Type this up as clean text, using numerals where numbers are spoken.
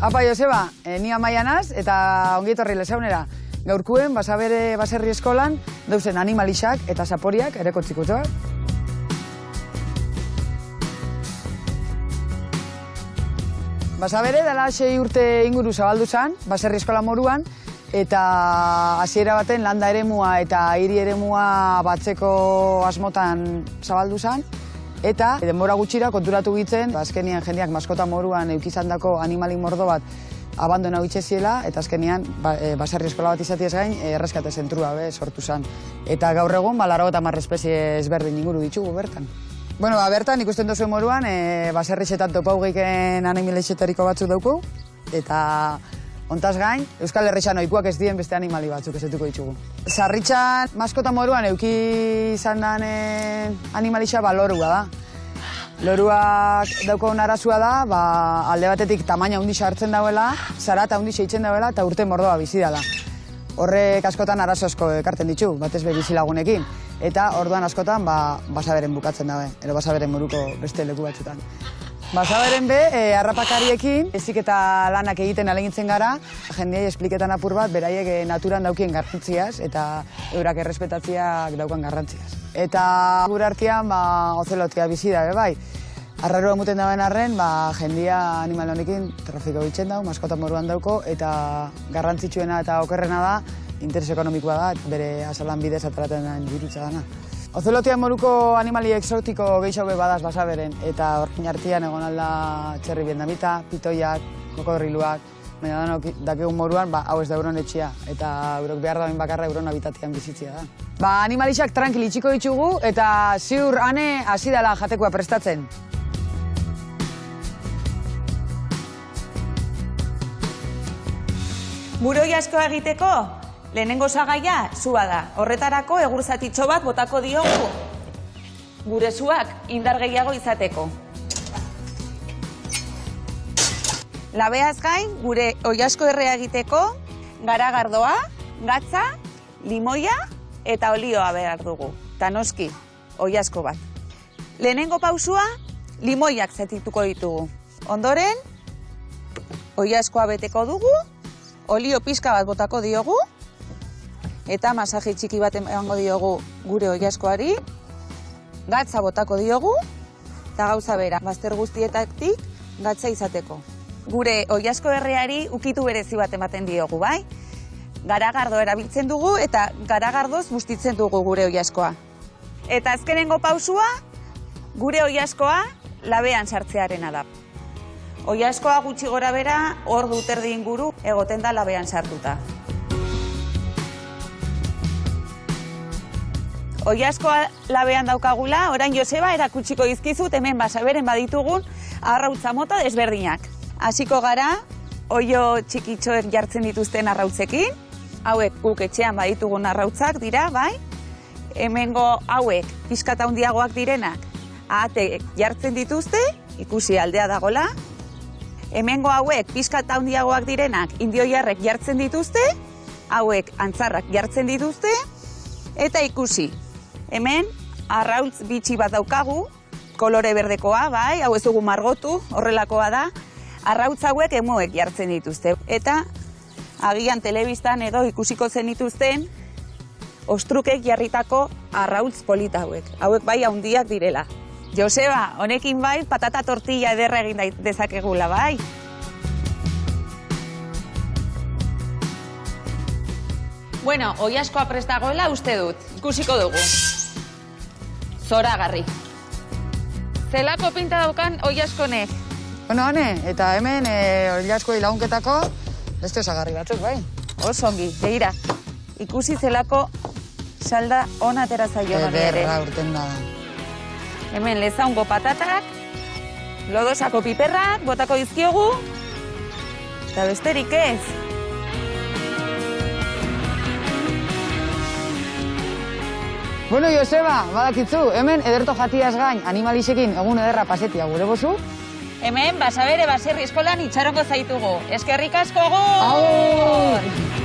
Apa, Joseba, ni Amaia naz eta ongi etorri Lesaunera. Gaurkuen, Basabere baserri eskolan, dauzen animalixak eta zaporiak ere kontzikutuak. Basabere dela 6 urte inguru zabaldu zen, baserri eskola moruan, eta hasiera baten landa eremua eta hiri eremua batzeko asmotan zabaldu zen. Eta denbora gutxira konturatu gitzen, azkenian jendeak maskota moruan eukizandako animalik mordo bat abandona itxeziela, eta azkenian baserri eskola bat izatiez gain erreskate zentrua sortu zen. Eta gaur egun 90 espezie ezberdin inguru ditugu bertan. Bueno, bertan ikusten duzu moruan, baserrixetan topaugiken animalixetariko batzuk dauku, eta hontaz gain, Euskal Herrixan ohikoak ez dien beste animali batzuk ezetuko ditugu. Sarritxan maskota moruan euki izan den animalixa lorua da. Loruak daukagun arazua da, alde batetik tamaina handixa hartzen dauela, zarata handixa itzen dauela eta urte mordoa bizi dela. Horrek askotan arazo asko ekarten ditu, batez be bizilagunekin. Eta orduan askotan Basaberen bukatzen dabe, edo Basaberen moruko beste leku batzutan. Basaberen harrapakariekin, ezik eta lanak egiten alegintzen gara, jendeai espliketan apur bat, beraiek naturan daukien garrantziaz eta eurak errespetatziak daukan garrantziaz. Eta gure artean, ozelotia bizi da, bai. Arraroa muten dauen arren, jendia animal honekin trafiko bitzen dau, maskota moruan dauko, eta garrantzitsuena eta okerrena da, interes ekonomikoa da, bere azalan bidez ataraten dirutza dana. Ozelotia moruko animali exotiko gehiago badaz Basaberen, eta horrein artean egon alda txerri vietnamita, pitoiak, kokodriluak, baina danok dakigun moruan, hau ez da euron etxia, eta eurok behar dauen bakarra euron habitatian bizitzia da. Animalixak tranquil itxiko ditugu, eta ziur ane hasi dela jatekoa prestatzen. Buroi asko egiteko, lehenengo osagaia zua da. Horretarako egurzatitxo bat botako diogu gure zuak indar gehiago izateko. Labeaz gain, gure oilasko errea egiteko, garagardoa, gatza, limoia eta olioa behar dugu. Ta noski, oilasko bat. Lehenengo pausua, limoiak zatituko ditugu. Ondoren, oilaskoa beteko dugu, olio pixka bat botako diogu, eta masaje txiki bat emango diogu gure oilaskoari, gatza botako diogu, eta gauza bera, bazter guztietatik gatza izateko. Gure oilasko erreari ukitu berezi bat ematen diogu, bai? Garagardo erabiltzen dugu eta garagardoz bustitzen dugu gure oilaskoa. Eta azkenengo pausua, gure oilaskoa labean sartzearena da. Oilaskoa gutxi gora bera, ordu terdi inguru egoten da labean sartuta. Oilaskoa labean daukagula, orain Joseba erakutsiko dizkizut hemen Basaberen baditugun arrautza mota desberdinak. Hasiko gara, oio txikitxoek jartzen dituzten arrautzekin, hauek guk etxean baditugun arrautzak dira, bai? Hemengo hauek pixkata handiagoak direnak, ahatek jartzen dituzte, ikusi aldea dagola. Hemengo hauek pixkata handiagoak direnak, indioiarrek jartzen dituzte, hauek antzarrak jartzen dituzte, eta ikusi. Hemen arrautz bitxi bat daukagu, kolore berdekoa, bai, hau ez dugu margotu, horrelakoa da, arrautz hauek emuek jartzen dituzte. Eta agian telebistan edo ikusiko zenituzten, ostrukek jarritako arrautz polita hauek. Hauek bai handiak direla. Joseba, honekin bai patata tortilla ederra egin dezakegula, bai? Bueno, oilaskoa prest dagoela uste dut, ikusiko dugu. Zoragarri. Zelako pinta daukan oilaskonek? Bueno, hone, eta hemen oilaskoi lagunketako beste osagarri batzuk, bai? Oso ongi, begira. Ikusi zelako salda ona atera zaio honi ere. Ederra urten da. Hemen lezaungo patatak, lodosako piperrak, botako dizkiogu, eta besterik ez. Bueno, Joseba, badakitzu, hemen ederto jatiaz gain animalixekin egun ederra pasetia gure bozu. Hemen Basabere baserri eskolan itxarongo zaitugu. Eskerrik asko! Agur!